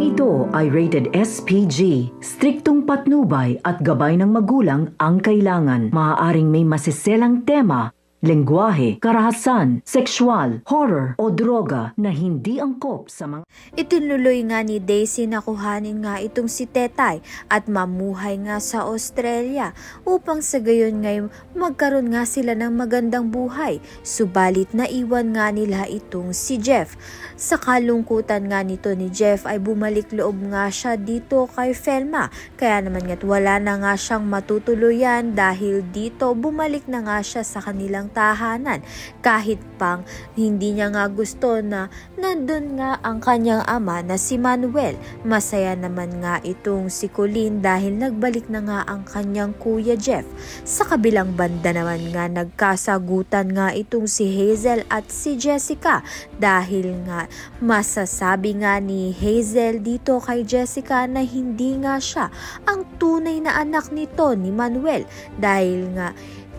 ito ay rated SPG. Striktong patnubay at gabay ng magulang ang kailangan. Maaaring may masiselang tema, lengguwahe, karahasan, sexual, horror o droga na hindi angkop sa mga... Itinuloy nga ni Daisy na kuhanin nga itong si Tetay at mamuhay nga sa Australia upang sa gayon ngay magkaroon nga sila ng magandang buhay. Subalit naiwan nga nila itong si Jeff. Sa kalungkutan nga nito ni Jeff ay bumalik loob nga siya dito kay Felma. Kaya naman nga't wala na nga siyang matutuluyan dahil dito bumalik na nga siya sa kanilang tahanan. Kahit pang hindi niya nga gusto na nandun nga ang kanyang ama na si Manuel. Masaya naman nga itong si Colleen dahil nagbalik na nga ang kanyang kuya Jeff. Sa kabilang banda naman nga nagkasagutan nga itong si Hazel at si Jessica dahil nga masasabi nga ni Hazel dito kay Jessica na hindi nga siya ang tunay na anak nito ni Manuel dahil nga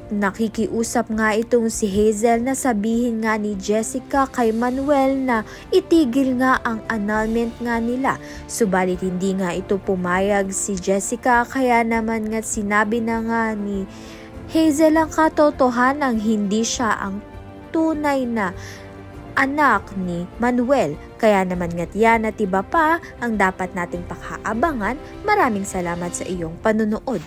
nakikiusap nga itong si Hazel na sabihin nga ni Jessica kay Manuel na itigil nga ang annulment nga nila. Subalit hindi nga ito pumayag si Jessica kaya naman nga sinabi na nga ni Hazel ang katotohanang hindi siya ang tunay na anak ni Manuel. Kaya naman nga't yan at iba pa ang dapat nating pakaabangan. Maraming salamat sa iyong panunood.